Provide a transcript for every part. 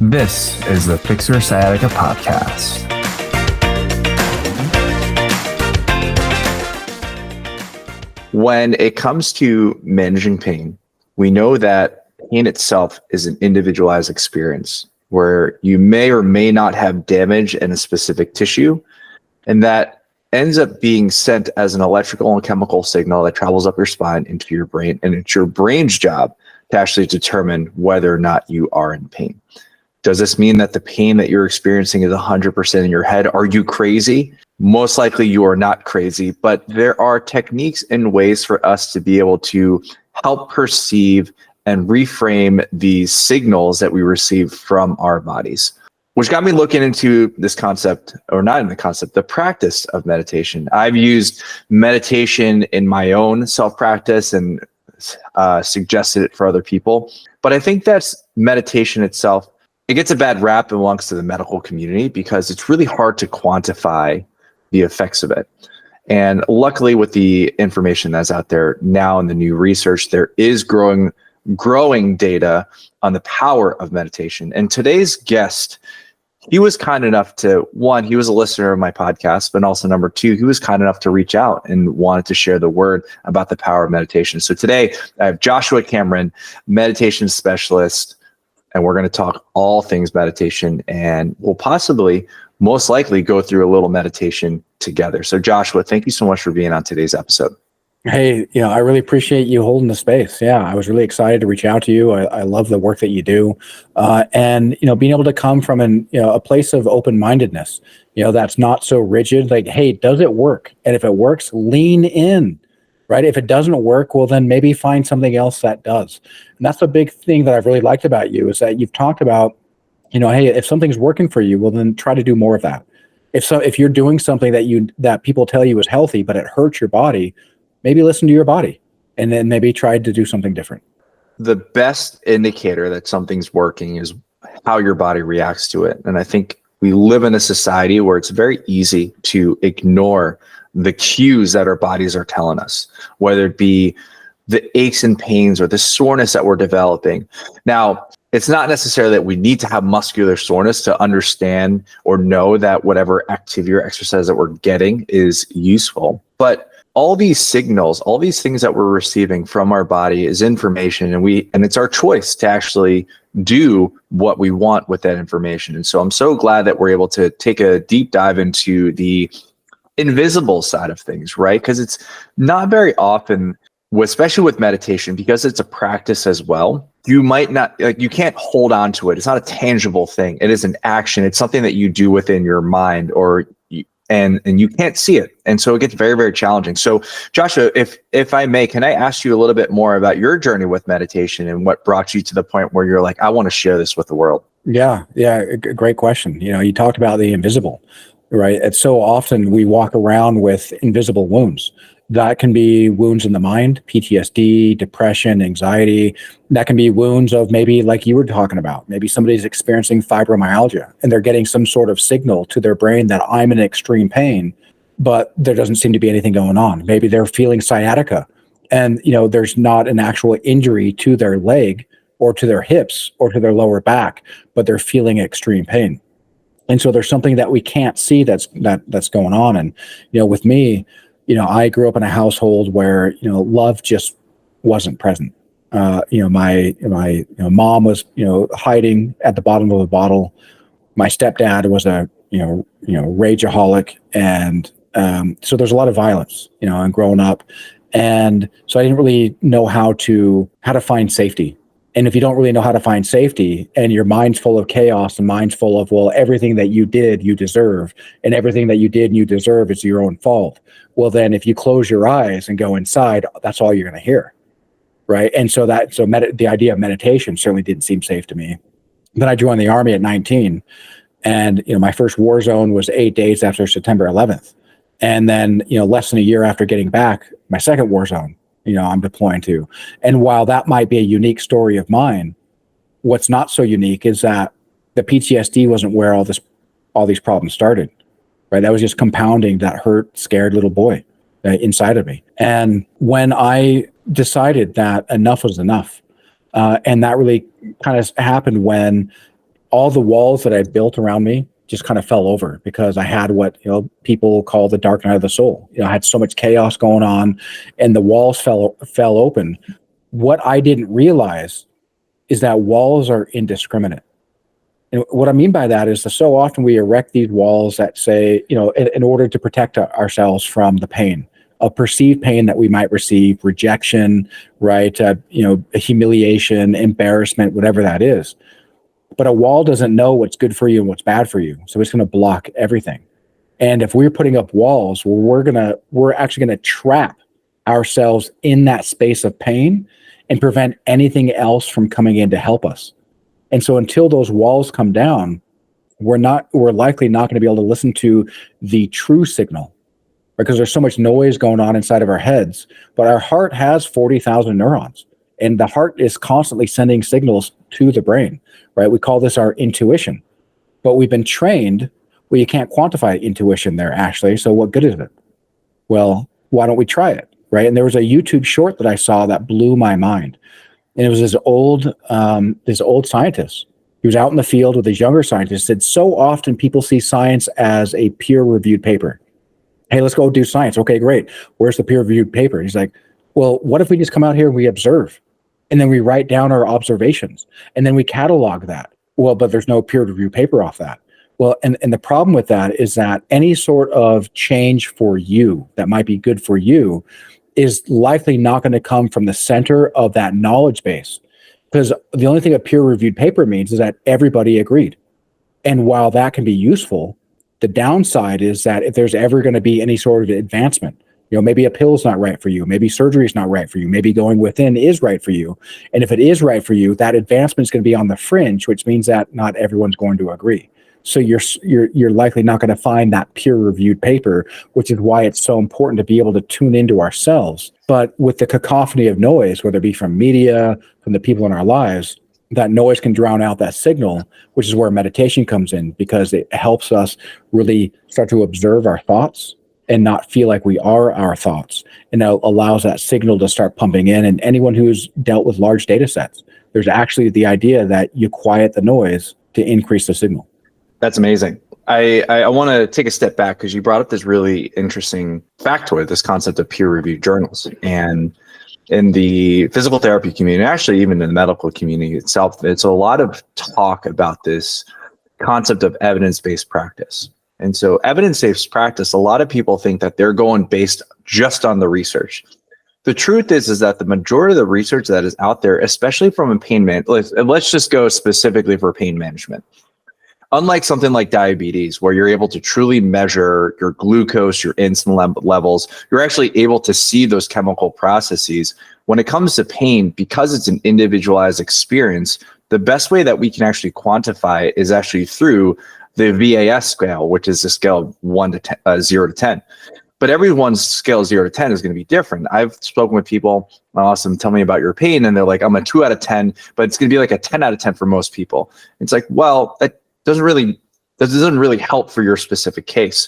This is the Fix Your Sciatica podcast. When it comes to managing pain, we know that pain itself is an individualized experience where you may or may not have damage in a specific tissue, and that ends up being sent as an electrical and chemical signal that travels up your spine into your brain, and it's your brain's job to actually determine whether or not you are in pain. Does this mean that the pain that you're experiencing is 100% in your head? Are you crazy? Most likely you are not crazy, but there are techniques and ways for us to be able to help perceive and reframe these signals that we receive from our bodies, which got me looking into this concept, or not in the concept, the practice of meditation. I've used meditation in my own self-practice and suggested it for other people, but I think that's meditation itself. It gets a bad rap amongst the medical community because it's really hard to quantify the effects of it. And luckily, with the information that's out there now in the new research, there is growing data on the power of meditation. And today's guest, he was kind enough to, one, he was a listener of my podcast, but also number two, he was kind enough to reach out and wanted to share the word about the power of meditation. So today I have Joshua Cameron, meditation specialist, and we're going to talk all things meditation, and we'll possibly, most likely, go through a little meditation together. So Joshua, thank you so much for being on today's episode. Hey, I really appreciate you holding the space. Yeah, I was really excited to reach out to you. I love the work that you do. And, being able to come from a place of open-mindedness, that's not so rigid, like, hey, does it work? And if it works, lean in. Right? If it doesn't work, well, then maybe find something else that does. And that's the big thing that I've really liked about you is that you've talked about, hey, if something's working for you, well, then try to do more of that. If you're doing something that people tell you is healthy, but it hurts your body, maybe listen to your body and then maybe try to do something different. The best indicator that something's working is how your body reacts to it. And I think we live in a society where it's very easy to ignore the cues that our bodies are telling us, whether it be the aches and pains or the soreness that we're developing. Now, it's not necessarily that we need to have muscular soreness to understand or know that whatever activity or exercise that we're getting is useful. But all these signals, all these things that we're receiving from our body is information, and it's our choice to actually do what we want with that information. And so I'm so glad that we're able to take a deep dive into the invisible side of things, right? Because it's not very often, especially with meditation, because it's a practice as well, you might not, you can't hold on to it. It's not a tangible thing. It is an action. It's something that you do within your mind, and you can't see it. And so it gets very, very challenging. So Joshua, if I may, can I ask you a little bit more about your journey with meditation and what brought you to the point where you're like, I want to share this with the world? Yeah. Great question. You talked about the invisible, right? It's so often we walk around with invisible wounds. That can be wounds in the mind, PTSD, depression, anxiety. That can be wounds of maybe like you were talking about. Maybe somebody's experiencing fibromyalgia and they're getting some sort of signal to their brain that I'm in extreme pain, but there doesn't seem to be anything going on. Maybe they're feeling sciatica and, there's not an actual injury to their leg or to their hips or to their lower back, but they're feeling extreme pain. And so there's something that we can't see that's going on. And, with me, I grew up in a household where, love just wasn't present. My mom was, hiding at the bottom of a bottle. My stepdad was a, rageaholic. And so there's a lot of violence, and growing up. And so I didn't really know how to find safety. And if you don't really know how to find safety and your mind's full of chaos and mind's full of, well, everything that you did, you deserve, and everything that you did and you deserve is your own fault. Well, then if you close your eyes and go inside, that's all you're going to hear. Right. And so the idea of meditation certainly didn't seem safe to me. Then I joined the Army at 19. And, my first war zone was 8 days after September 11th. And then, less than a year after getting back, my second war zone, I'm deploying to. And while that might be a unique story of mine, what's not so unique is that the PTSD wasn't where all these problems started, right? That was just compounding that hurt, scared little boy inside of me. And when I decided that enough was enough, and that really kind of happened when all the walls that I built around me just kind of fell over because I had what, people call the dark night of the soul. I had so much chaos going on and the walls fell open. What I didn't realize is that walls are indiscriminate. And what I mean by that is that so often we erect these walls that say, in order to protect ourselves from the pain, a perceived pain that we might receive, rejection, right? Humiliation, embarrassment, whatever that is. But a wall doesn't know what's good for you and what's bad for you. So it's going to block everything. And if we're putting up walls, we're actually going to trap ourselves in that space of pain and prevent anything else from coming in to help us. And so until those walls come down, we're likely not going to be able to listen to the true signal, because there's so much noise going on inside of our heads. But our heart has 40,000 neurons, and the heart is constantly sending signals to the brain, right? We call this our intuition, but we've been trained, well, you can't quantify intuition there, actually. So what good is it? Well, why don't we try it, right? And there was a YouTube short that I saw that blew my mind. And it was this old scientist. He was out in the field with his younger scientists. Said so often people see science as a peer-reviewed paper. Hey, let's go do science. Okay, great. Where's the peer-reviewed paper? He's like, well, what if we just come out here and we observe, and then we write down our observations, and then we catalog that? Well, but there's no peer-reviewed paper off that. Well, and the problem with that is that any sort of change for you that might be good for you is likely not going to come from the center of that knowledge base, because the only thing a peer-reviewed paper means is that everybody agreed. And while that can be useful, the downside is that if there's ever going to be any sort of advancement, maybe a pill is not right for you, maybe surgery is not right for you, maybe going within is right for you. And if it is right for you, that advancement is going to be on the fringe, which means that not everyone's going to agree. So you're likely not going to find that peer-reviewed paper, which is why it's so important to be able to tune into ourselves. But with the cacophony of noise, whether it be from media, from the people in our lives, that noise can drown out that signal, which is where meditation comes in, because it helps us really start to observe our thoughts and not feel like we are our thoughts. And that allows that signal to start pumping in. And anyone who's dealt with large data sets, there's actually the idea that you quiet the noise to increase the signal. That's amazing. I want to take a step back because you brought up this really interesting factoid, this concept of peer-reviewed journals. And in the physical therapy community, actually even in the medical community itself, it's a lot of talk about this concept of evidence-based practice. And so evidence-based practice, a lot of people think that they're going based just on the research. The truth is that the majority of the research that is out there, especially from a pain management, let's just go specifically for pain management. Unlike something like diabetes, where you're able to truly measure your glucose, your insulin levels, you're actually able to see those chemical processes. When it comes to pain, because it's an individualized experience, the best way that we can actually quantify it is actually through the VAS scale, which is a scale of 0 to 10. But everyone's scale 0 to 10 is going to be different. I've spoken with people, awesome, tell me about your pain, and they're like, I'm a 2 out of 10, but it's going to be like a 10 out of 10 for most people. It's like, well, that doesn't really help for your specific case.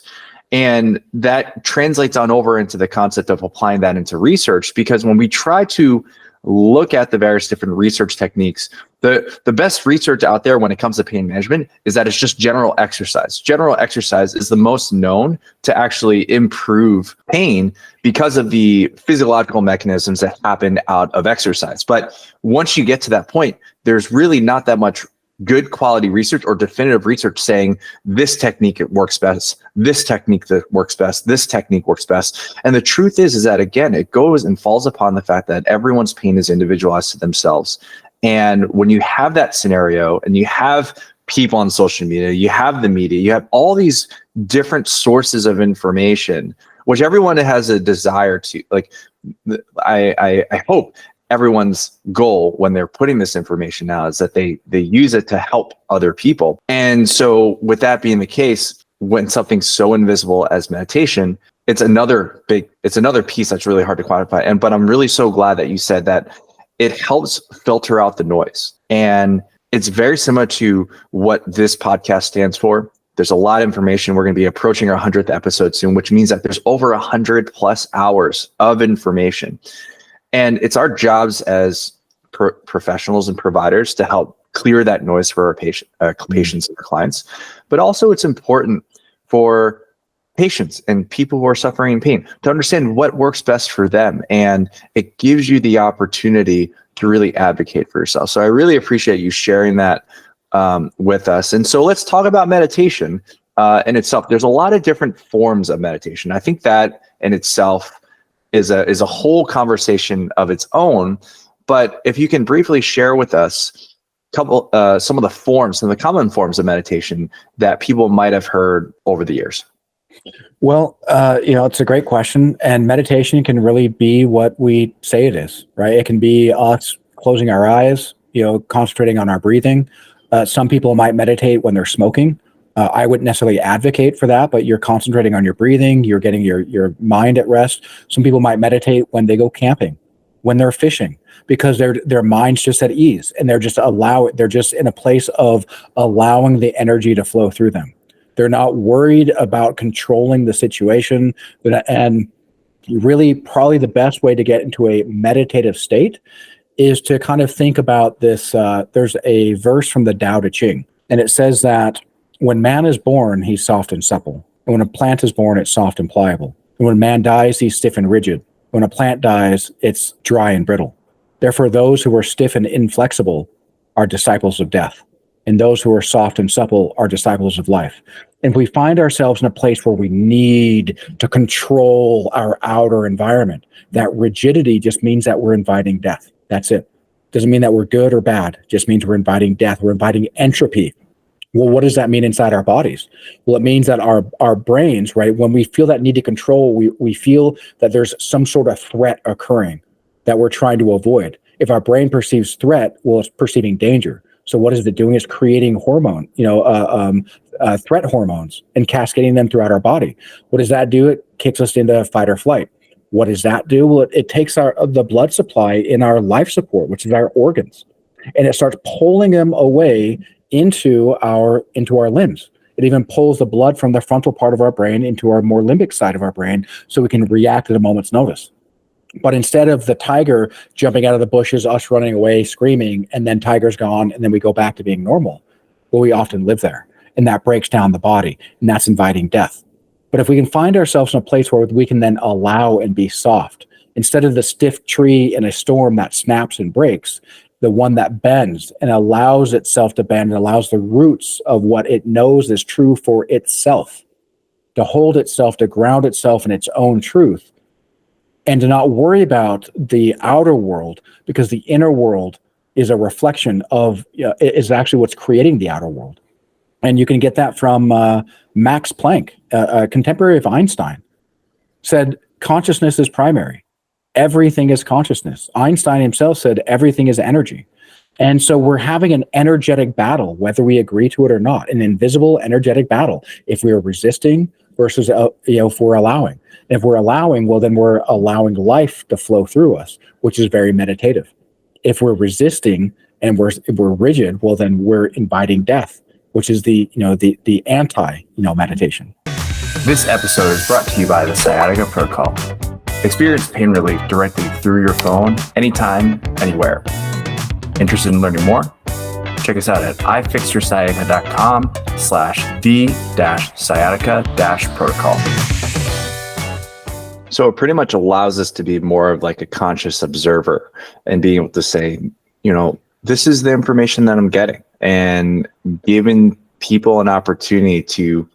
And that translates on over into the concept of applying that into research, because when we try to look at the various different research techniques, the best research out there when it comes to pain management is that it's just general exercise. General exercise is the most known to actually improve pain because of the physiological mechanisms that happen out of exercise. But once you get to that point, there's really not that much good quality research or definitive research saying this technique works best, this technique that works best, this technique works best. And the truth is that, again, it goes and falls upon the fact that everyone's pain is individualized to themselves. And when you have that scenario and you have people on social media, you have the media, you have all these different sources of information, which everyone has a desire to, like, I hope everyone's goal when they're putting this information out is that they use it to help other people. And so with that being the case, when something's so invisible as meditation, it's another piece that's really hard to quantify. But I'm really so glad that you said that it helps filter out the noise. And it's very similar to what this podcast stands for. There's a lot of information. We're going to be approaching our 100th episode soon, which means that there's over 100 plus hours of information. And it's our jobs as professionals and providers to help clear that noise for our patients and our clients. But also it's important for patients and people who are suffering in pain to understand what works best for them. And it gives you the opportunity to really advocate for yourself. So I really appreciate you sharing that with us. And so let's talk about meditation in itself. There's a lot of different forms of meditation. I think that in itself is a whole conversation of its own. But if you can briefly share with us some of the forms and the common forms of meditation that people might have heard over the years. Well, it's a great question, and meditation can really be what we say it is, right? It can be us closing our eyes, concentrating on our breathing. Some people might meditate when they're smoking. I wouldn't necessarily advocate for that, but you're concentrating on your breathing. You're getting your mind at rest. Some people might meditate when they go camping, when they're fishing, because their mind's just at ease, and they're just in a place of allowing the energy to flow through them. They're not worried about controlling the situation. And really, probably the best way to get into a meditative state is to kind of think about this. There's a verse from the Tao Te Ching, and it says that when man is born, he's soft and supple. And when a plant is born, it's soft and pliable. And when man dies, he's stiff and rigid. When a plant dies, it's dry and brittle. Therefore, those who are stiff and inflexible are disciples of death. And those who are soft and supple are disciples of life. And if we find ourselves in a place where we need to control our outer environment, that rigidity just means that we're inviting death. That's it. Doesn't mean that we're good or bad. It just means we're inviting death. We're inviting entropy. Well, what does that mean inside our bodies? Well, it means that our brains, right, when we feel that need to control, we feel that there's some sort of threat occurring that we're trying to avoid. If our brain perceives threat, well, it's perceiving danger. So what is it doing? It's creating threat hormones and cascading them throughout our body. What does that do? It kicks us into fight or flight. What does that do? Well, it takes the blood supply in our life support, which is our organs, and it starts pulling them away into our limbs. It even pulls the blood from the frontal part of our brain into our more limbic side of our brain so we can react at a moment's notice. But instead of the tiger jumping out of the bushes, us running away, screaming, and then tiger's gone, and then we go back to being normal, well, we often live there. And that breaks down the body, and that's inviting death. But if we can find ourselves in a place where we can then allow and be soft, instead of the stiff tree in a storm that snaps and breaks, the one that bends and allows itself to bend and allows the roots of what it knows is true for itself to hold itself, to ground itself in its own truth, and to not worry about the outer world, because the inner world is a reflection of, is actually what's creating the outer world. And you can get that from Max Planck, a contemporary of Einstein, said consciousness is primary. Everything is consciousness. Einstein himself said everything is energy. And so we're having an energetic battle, whether we agree to it or not, an invisible energetic battle. If we are resisting versus, if we're allowing. And if we're allowing, well, then we're allowing life to flow through us, which is very meditative. If we're resisting and we're rigid, well, then we're inviting death, which is the anti, meditation. This episode is brought to you by the Sciatica Protocol. Experience pain relief directly through your phone, anytime, anywhere. Interested in learning more? Check us out at ifixyoursciatica.com/the-sciatica-protocol. So it pretty much allows us to be more of like a conscious observer and being able to say, this is the information that I'm getting, and giving people an opportunity to,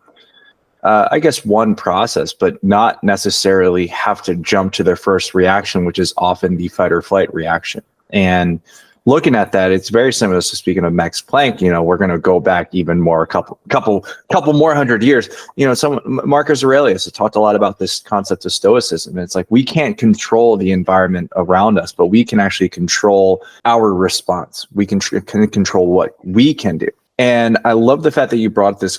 one process, but not necessarily have to jump to their first reaction, which is often the fight or flight reaction. And looking at that, it's very similar. So speaking of Max Planck, we're going to go back even more, a couple more 100 years. Marcus Aurelius has talked a lot about this concept of stoicism. And it's like, we can't control the environment around us, but we can actually control our response. We can control what we can do. And I love the fact that you brought this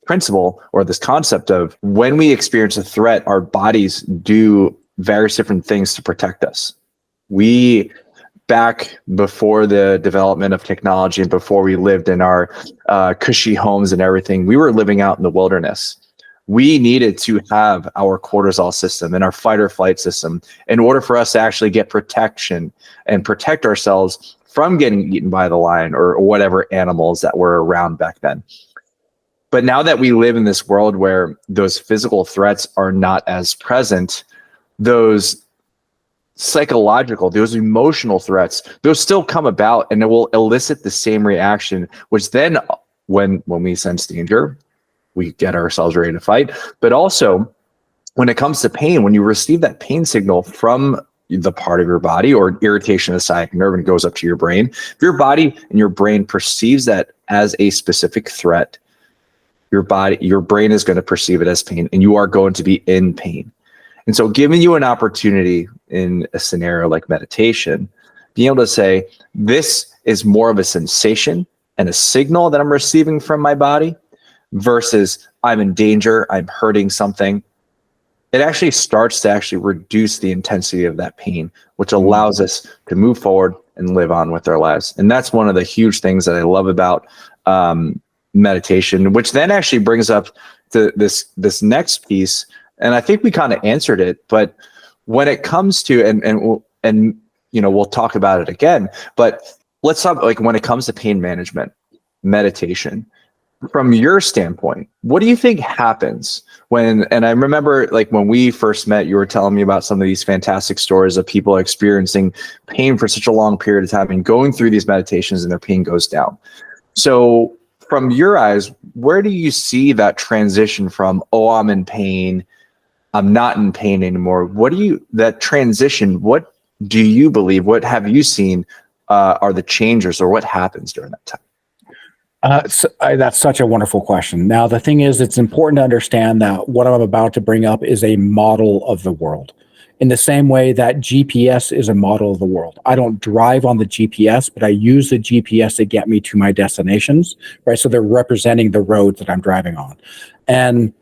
principle, or this concept of, when we experience a threat, our bodies do various different things to protect us. Back before the development of technology and before we lived in our cushy homes and everything, we were living out in the wilderness. We needed to have our cortisol system and our fight or flight system in order for us to actually get protection and protect ourselves from getting eaten by the lion or whatever animals that were around back then. But now that we live in this world where those physical threats are not as present, those psychological, those emotional threats, those still come about, and it will elicit the same reaction, which then when we sense danger, we get ourselves ready to fight. But also when it comes to pain, when you receive that pain signal from the part of your body or irritation of the sciatic nerve and it goes up to your brain, if your body and your brain perceives that as a specific threat, your brain is going to perceive it as pain, and you are going to be in pain. And so giving you an opportunity in a scenario like meditation, being able to say, this is more of a sensation and a signal that I'm receiving from my body versus I'm in danger, I'm hurting something. It actually starts to actually reduce the intensity of that pain, which allows us to move forward and live on with our lives. And that's one of the huge things that I love about meditation, which then actually brings up to this next piece. And I think we kind of answered it, but when it comes to, and we'll talk about it again, but let's talk like when it comes to pain management, meditation, from your standpoint, what do you think happens when, and I remember like when we first met, you were telling me about some of these fantastic stories of people experiencing pain for such a long period of time and going through these meditations and their pain goes down. So from your eyes, where do you see that transition from, oh, I'm in pain, I'm not in pain anymore? That transition, what do you believe, what have you seen are the changes, or what happens during that time? That's such a wonderful question. Now, the thing is, it's important to understand that what I'm about to bring up is a model of the world. In the same way that GPS is a model of the world. I don't drive on the GPS, but I use the GPS to get me to my destinations, right? So they're representing the roads that I'm driving on. And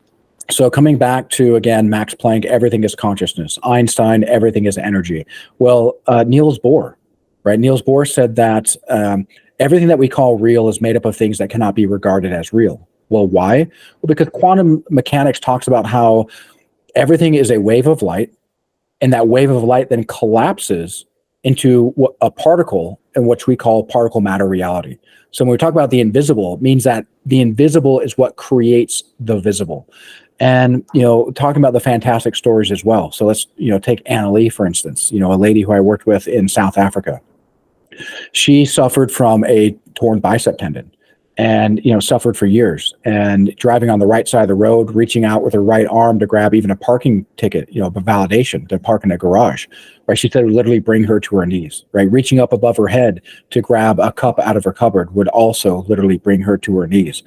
so coming back to, again, Max Planck, everything is consciousness. Einstein, everything is energy. Well, Niels Bohr, right? Niels Bohr said that everything that we call real is made up of things that cannot be regarded as real. Well, why? Well, because quantum mechanics talks about how everything is a wave of light, and that wave of light then collapses into a particle in which we call particle matter reality. So when we talk about the invisible, it means that the invisible is what creates the visible. And, talking about the fantastic stories as well. So let's, take Anna Lee, for instance, a lady who I worked with in South Africa. She suffered from a torn bicep tendon and, suffered for years, and driving on the right side of the road, reaching out with her right arm to grab even a parking ticket, a validation to park in a garage, right? She said it would literally bring her to her knees, right? Reaching up above her head to grab a cup out of her cupboard would also literally bring her to her knees.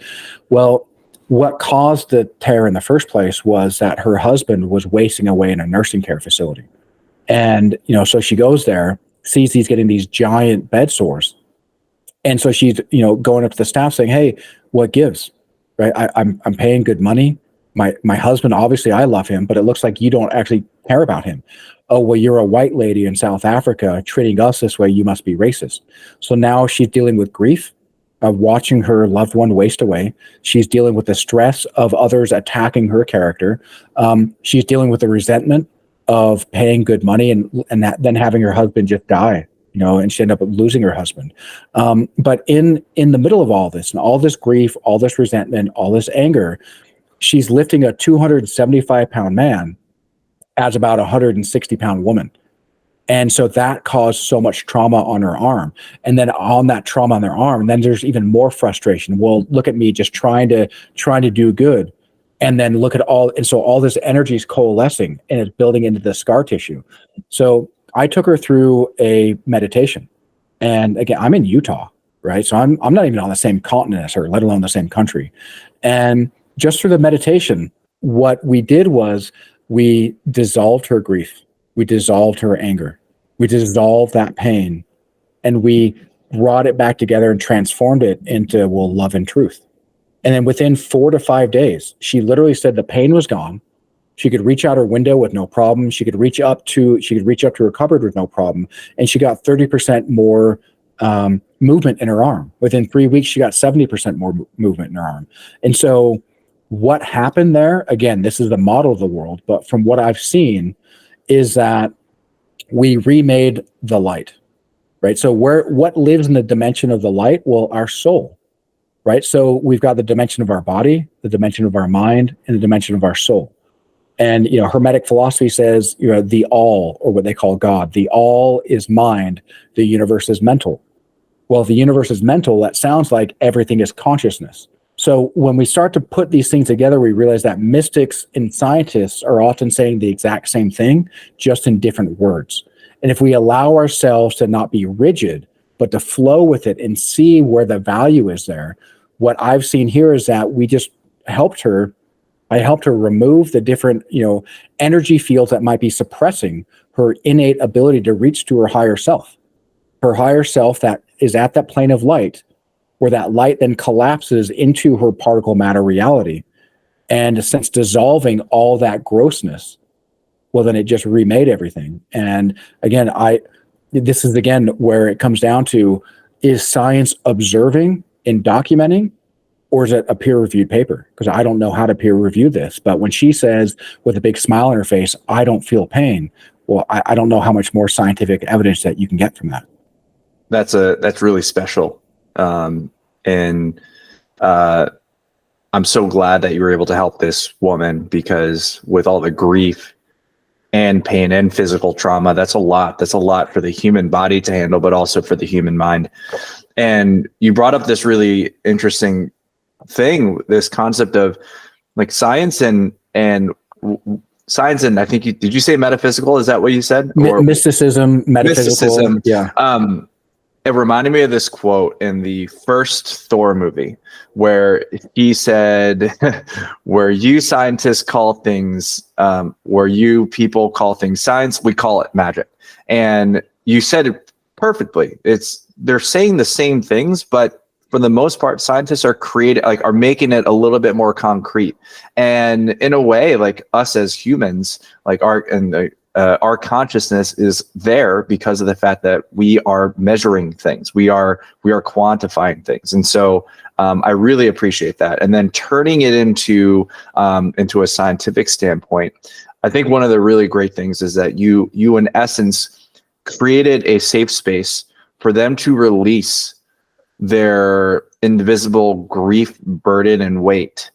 Well, what caused the tear in the first place was that her husband was wasting away in a nursing care facility. And, so she goes there, sees he's getting these giant bed sores. And so she's, going up to the staff saying, hey, what gives, right? I'm paying good money. My husband, obviously I love him, but it looks like you don't actually care about him. Oh, well, you're a white lady in South Africa treating us this way. You must be racist. So now she's dealing with grief of watching her loved one waste away. She's dealing with the stress of others attacking her character. She's dealing with the resentment of paying good money and that, then having her husband just die, and she ended up losing her husband. But in the middle of all this and all this grief, all this resentment, all this anger, she's lifting a 275-pound man as about a 160-pound woman. And so that caused so much trauma on her arm. And then on that trauma on their arm, then there's even more frustration. Well, look at me just trying to do good. And then look at all this energy is coalescing and it's building into the scar tissue. So I took her through a meditation. And again, I'm in Utah, right? So I'm not even on the same continent as her, let alone the same country. And just through the meditation, what we did was we dissolved her grief. We dissolved her anger. We dissolved that pain, and we brought it back together and transformed it into, love and truth. And then within 4 to 5 days, she literally said the pain was gone. She could reach out her window with no problem. She could reach up to her cupboard with no problem. And she got 30% more movement in her arm. Within 3 weeks, she got 70% more movement in her arm. And so what happened there, again, this is the model of the world, but from what I've seen, is that we remade the light. right? So what lives in the dimension of the light? Well, our soul, right? So we've got the dimension of our body, the dimension of our mind, and the dimension of our soul. And, Hermetic philosophy says, the all, or what they call God, the all is mind, the universe is mental. Well, if the universe is mental, that sounds like everything is consciousness. So when we start to put these things together, we realize that mystics and scientists are often saying the exact same thing, just in different words. And if we allow ourselves to not be rigid, but to flow with it and see where the value is there, what I've seen here is that we just helped her. I helped her remove the different, energy fields that might be suppressing her innate ability to reach to her higher self that is at that plane of light, where that light then collapses into her particle matter reality. And since dissolving all that grossness, well, then it just remade everything. And again, this is again where it comes down to, is science observing and documenting, or is it a peer-reviewed paper? Because I don't know how to peer-review this. But when she says with a big smile on her face, I don't feel pain, well, I don't know how much more scientific evidence that you can get from that. That's really special. And I'm so glad that you were able to help this woman, because with all the grief and pain and physical trauma, that's a lot for the human body to handle, but also for the human mind. And you brought up this really interesting thing, this concept of like science and science, and I think did you say metaphysical? Is that what you said? Or mysticism, metaphysical. Yeah. It reminded me of this quote in the first Thor movie, where he said, where you scientists call things, where you people call things science, we call it magic. And you said it perfectly. They're saying the same things, but for the most part, scientists are making it a little bit more concrete. And in a way, like us as humans, like our consciousness is there because of the fact that we are measuring things. We are quantifying things. And so I really appreciate that. And then turning it into a scientific standpoint, I think one of the really great things is that you in essence created a safe space for them to release their invisible grief, burden, and weight,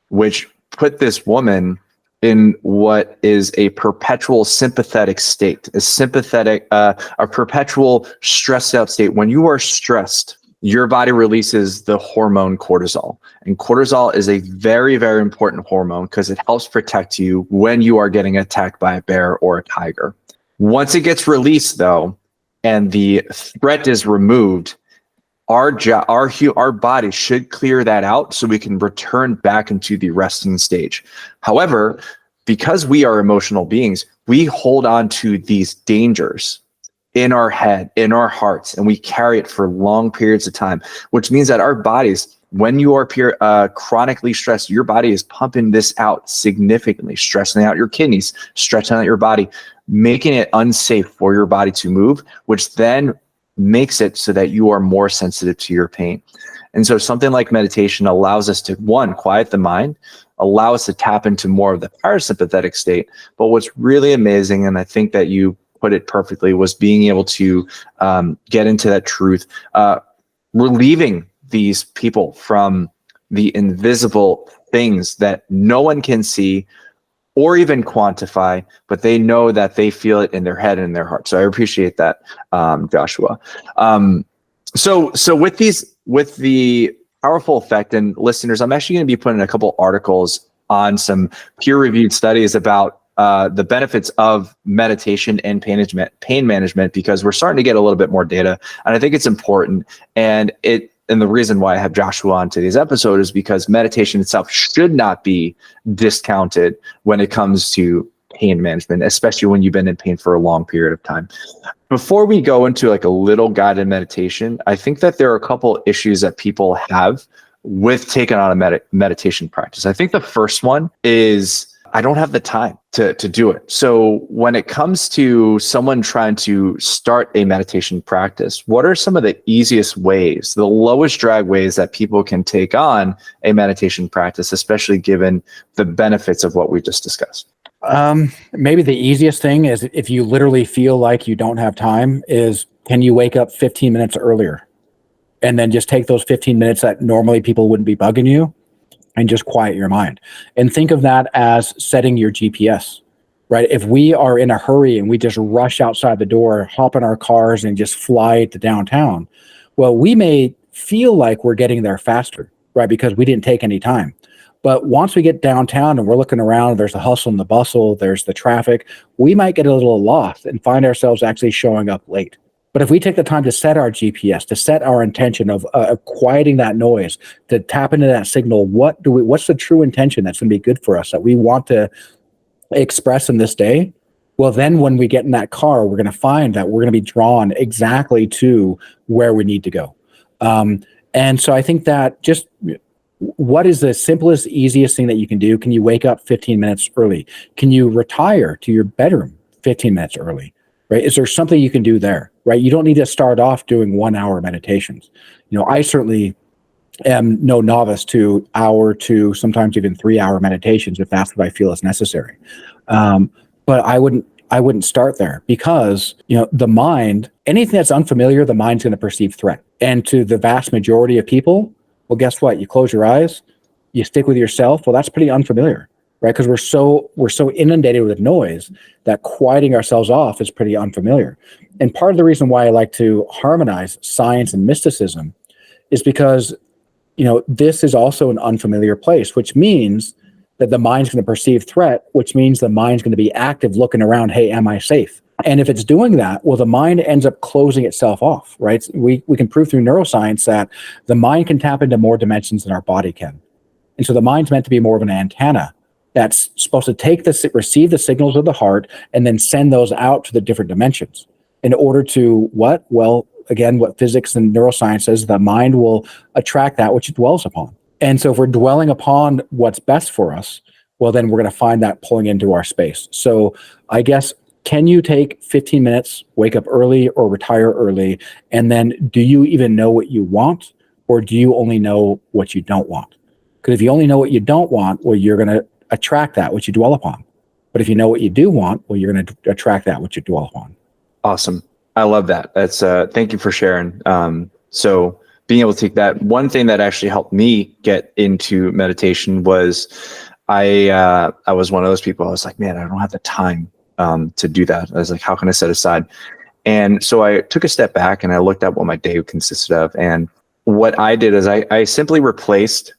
which put this woman in what is a perpetual sympathetic state, a perpetual stressed out state. When you are stressed, your body releases the hormone cortisol. And cortisol is a very, very important hormone because it helps protect you when you are getting attacked by a bear or a tiger. Once it gets released, though, and the threat is removed, our body should clear that out so we can return back into the resting stage. However, because we are emotional beings, we hold on to these dangers in our head, in our hearts, and we carry it for long periods of time, which means that our bodies, when you are chronically stressed, your body is pumping this out significantly, stressing out your kidneys, stretching out your body, making it unsafe for your body to move, which then makes it so that you are more sensitive to your pain. And so something like meditation allows us to, one, quiet the mind, allow us to tap into more of the parasympathetic state. But what's really amazing, and I think that you put it perfectly, was being able to get into that truth, relieving these people from the invisible things that no one can see or even quantify, but they know that they feel it in their head and in their heart. So I appreciate that, Joshua. So with the powerful effect, and listeners, I'm actually going to be putting a couple articles on some peer-reviewed studies about the benefits of meditation and pain management, because we're starting to get a little bit more data, and I think it's important. And the reason why I have Joshua on today's episode is because meditation itself should not be discounted when it comes to pain management, especially when you've been in pain for a long period of time. Before we go into like a little guided meditation, I think that there are a couple issues that people have with taking on a meditation practice. I think the first one is, I don't have the time to do it. So when it comes to someone trying to start a meditation practice, what are some of the easiest ways, the lowest drag ways that people can take on a meditation practice, especially given the benefits of what we just discussed? Maybe the easiest thing is, if you literally feel like you don't have time, is can you wake up 15 minutes earlier and then just take those 15 minutes that normally people wouldn't be bugging you and just quiet your mind? And think of that as setting your GPS, right? If we are in a hurry and we just rush outside the door, hop in our cars and just fly to downtown, well, we may feel like we're getting there faster, right? Because we didn't take any time. But once we get downtown and we're looking around, there's the hustle and the bustle, there's the traffic, we might get a little lost and find ourselves actually showing up late. But if we take the time to set our GPS, to set our intention of quieting that noise, to tap into that signal, what's the true intention that's going to be good for us, that we want to express in this day? Well, then when we get in that car, we're going to find that we're going to be drawn exactly to where we need to go. And so I think that just what is the simplest, easiest thing that you can do? Can you wake up 15 minutes early? Can you retire to your bedroom 15 minutes early? Right? Is there something you can do there? Right? You don't need to start off doing 1 hour meditations. I certainly am no novice to hour to sometimes even 3 hour meditations if that's what I feel is necessary. But I wouldn't start there, because the mind, anything that's unfamiliar, the mind's going to perceive threat. And to the vast majority of people, well, guess what? You close your eyes, you stick with yourself. Well, that's pretty unfamiliar, right? Because we're so inundated with noise that quieting ourselves off is pretty unfamiliar. And part of the reason why I like to harmonize science and mysticism is because this is also an unfamiliar place, which means that the mind's going to perceive threat, which means the mind's going to be active, looking around, hey, am I safe? And if it's doing that, well, the mind ends up closing itself off, right? We can prove through neuroscience that the mind can tap into more dimensions than our body can. And so the mind's meant to be more of an antenna that's supposed to receive the signals of the heart and then send those out to the different dimensions in order to what? Well, again, what physics and neuroscience says, the mind will attract that which it dwells upon. And so if we're dwelling upon what's best for us, well, then we're going to find that pulling into our space. So I guess, can you take 15 minutes, wake up early or retire early? And then do you even know what you want, or do you only know what you don't want? Because if you only know what you don't want, well, you're going to attract that which you dwell upon. But if you know what you do want, well, you're going to attract that which you dwell upon. Awesome. I love that. That's thank you for sharing. So being able to take that, one thing that actually helped me get into meditation was I was one of those people. I was like, man, I don't have the time to do that. I was like, how can I set aside? And so I took a step back and I looked at what my day consisted of. And what I did is I simply replaced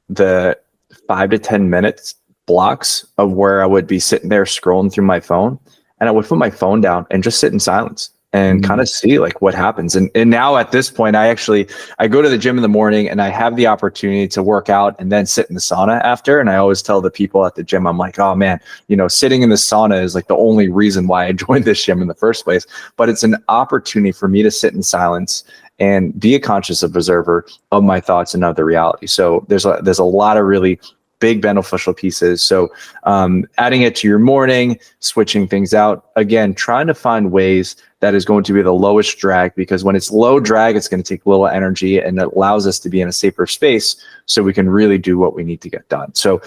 the 5 to 10 minutes blocks of where I would be sitting there scrolling through my phone, and I would put my phone down and just sit in silence and kind of see like what happens. And now at this point, I go to the gym in the morning and I have the opportunity to work out and then sit in the sauna after. And I always tell the people at the gym, I'm like, oh man, sitting in the sauna is like the only reason why I joined this gym in the first place. But it's an opportunity for me to sit in silence and be a conscious observer of my thoughts and of the reality. So there's a lot of really big beneficial pieces. So adding it to your morning, switching things out, again, trying to find ways that is going to be the lowest drag, because when it's low drag, it's going to take little energy and it allows us to be in a safer space so we can really do what we need to get done. So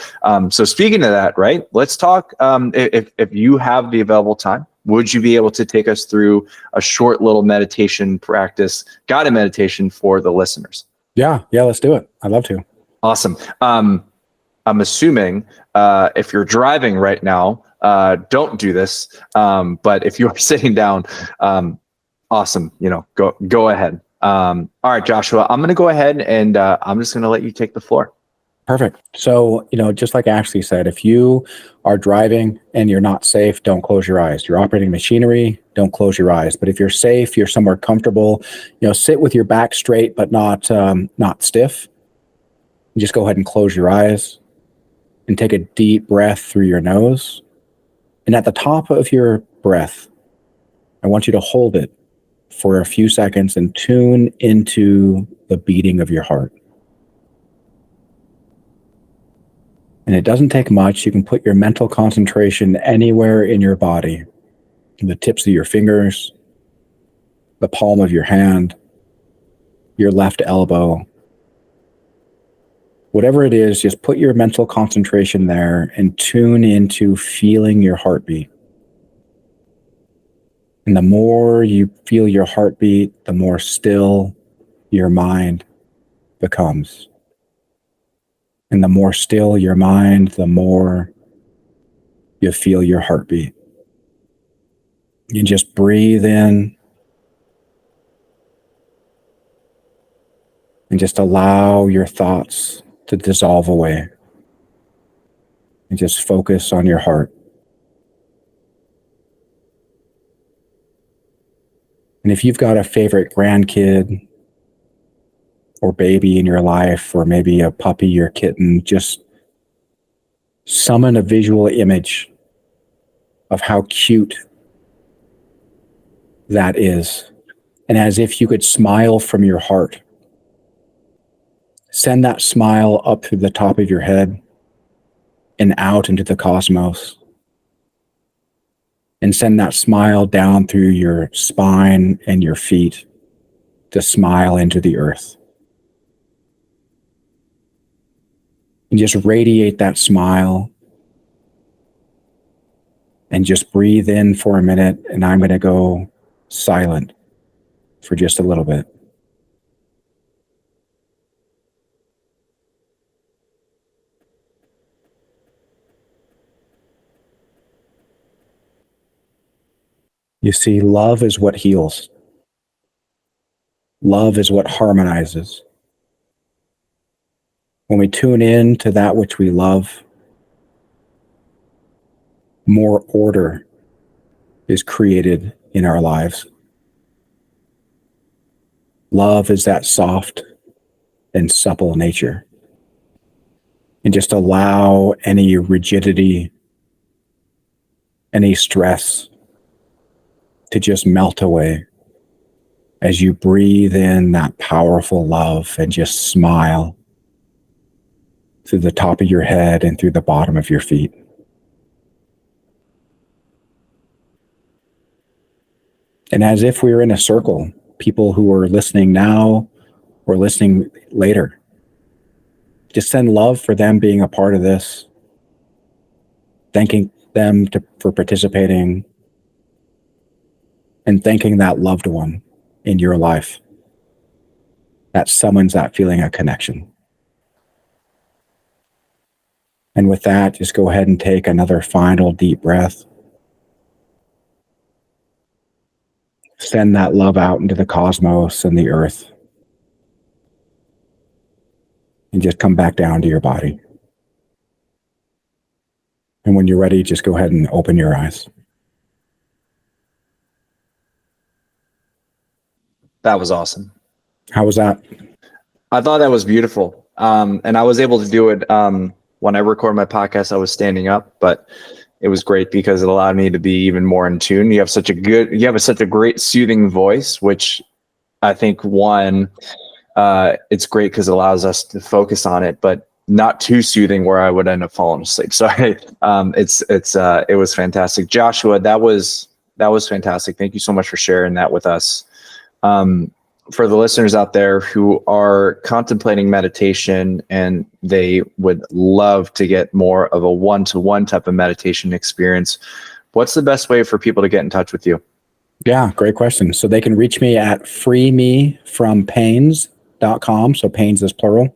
speaking of that, right, let's talk, if you have the available time, would you be able to take us through a short little meditation practice, guided meditation for the listeners? Yeah, let's do it. I'd love to. Awesome. I'm assuming if you're driving right now, don't do this. But if you're sitting down, awesome. Go ahead. All right, Joshua, I'm going to go ahead and I'm just going to let you take the floor. Perfect. So, just like Ashley said, if you are driving and you're not safe, don't close your eyes. You're operating machinery, don't close your eyes. But if you're safe, you're somewhere comfortable, sit with your back straight, but not stiff. Just go ahead and close your eyes and take a deep breath through your nose. And at the top of your breath, I want you to hold it for a few seconds and tune into the beating of your heart. And it doesn't take much. You can put your mental concentration anywhere in your body, the tips of your fingers, the palm of your hand, your left elbow. Whatever it is, just put your mental concentration there and tune into feeling your heartbeat. And the more you feel your heartbeat, the more still your mind becomes. And the more still your mind, the more you feel your heartbeat. You just breathe in and just allow your thoughts to dissolve away. And just focus on your heart. And if you've got a favorite grandkid or baby in your life, or maybe a puppy or kitten, just summon a visual image of how cute that is. And as if you could smile from your heart, send that smile up through the top of your head and out into the cosmos. And send that smile down through your spine and your feet to smile into the earth. And just radiate that smile. And just breathe in for a minute, and I'm going to go silent for just a little bit. You see, love is what heals. Love is what harmonizes. When we tune in to that which we love, more order is created in our lives. Love is that soft and supple nature. And just allow any rigidity, any stress to just melt away as you breathe in that powerful love and just smile through the top of your head and through the bottom of your feet. And as if we were in a circle, people who are listening now or listening later, just send love for them being a part of this, thanking them for participating, and thanking that loved one in your life that summons that feeling of connection. And with that, just go ahead and take another final deep breath. Send that love out into the cosmos and the earth. And just come back down to your body. And when you're ready, just go ahead and open your eyes. That was awesome. How was that? I thought that was beautiful. And I was able to do it when I record my podcast. I was standing up, but it was great because it allowed me to be even more in tune. You have such a great soothing voice, which I think it's great because it allows us to focus on it, but not too soothing where I would end up falling asleep. So it was fantastic. Joshua, that was fantastic. Thank you so much for sharing that with us. For the listeners out there who are contemplating meditation and they would love to get more of a one-to-one type of meditation experience, what's the best way for people to get in touch with you? Yeah, great question. So they can reach me at freemefrompains.com. So pains is plural.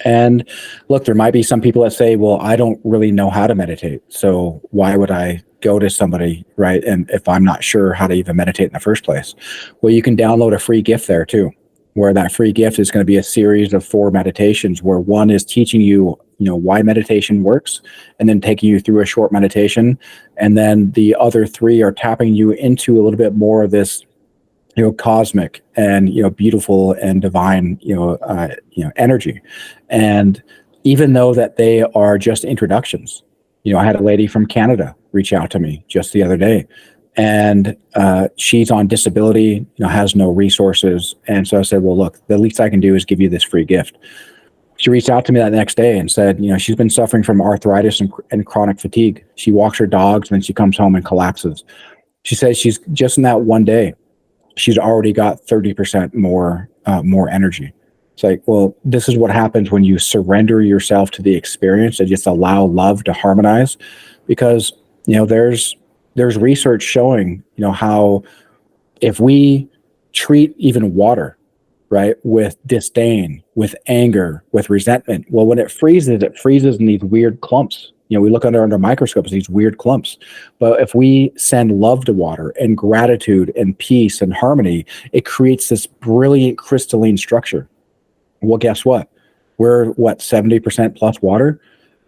And look, there might be some people that say, well, I don't really know how to meditate. So why would I go to somebody, right? And if I'm not sure how to even meditate in the first place, well, you can download a free gift there too, where that free gift is going to be a series of 4 meditations, where one is teaching you, why meditation works, and then taking you through a short meditation. And then the other 3 are tapping you into a little bit more of this, cosmic and, beautiful and divine, energy. And even though that they are just introductions, I had a lady from Canada reach out to me just the other day, and she's on disability, has no resources. And so I said, well, look, the least I can do is give you this free gift. She reached out to me that next day and said, she's been suffering from arthritis and chronic fatigue. She walks her dogs and then she comes home and collapses. She says she's just in that one day, she's already got 30% more energy. It's like, well, this is what happens when you surrender yourself to the experience and just allow love to harmonize. Because, there's There's research showing, how if we treat even water, right, with disdain, with anger, with resentment, well, when it freezes in these weird clumps. We look under microscopes, these weird clumps. But if we send love to water and gratitude and peace and harmony, it creates this brilliant crystalline structure. Well, guess what? We're 70% plus water.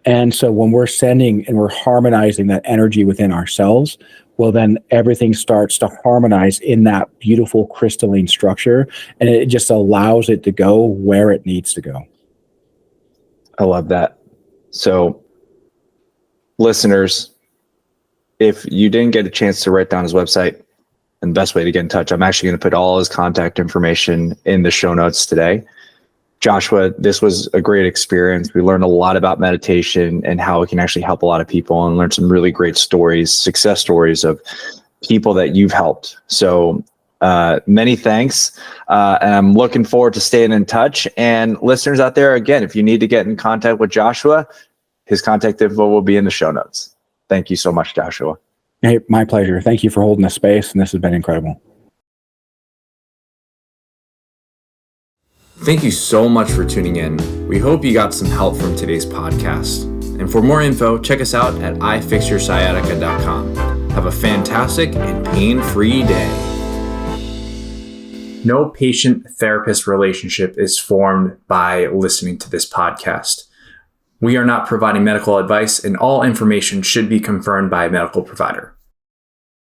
And so when we're sending and we're harmonizing that energy within ourselves, well, then everything starts to harmonize in that beautiful crystalline structure. And it just allows it to go where it needs to go. I love that. So listeners, if you didn't get a chance to write down his website, and the best way to get in touch, I'm actually going to put all his contact information in the show notes today. Joshua, this was a great experience. We learned a lot about meditation and how it can actually help a lot of people, and learned some really great stories, success stories of people that you've helped. So many thanks. And I'm looking forward to staying in touch. And listeners out there, again, if you need to get in contact with Joshua, his contact info will be in the show notes. Thank you so much, Joshua. Hey, my pleasure. Thank you for holding the space, and this has been incredible. Thank you so much for tuning in. We hope you got some help from today's podcast. And for more info, check us out at ifixyoursciatica.com. Have a fantastic and pain-free day. No patient-therapist relationship is formed by listening to this podcast. We are not providing medical advice, and all information should be confirmed by a medical provider.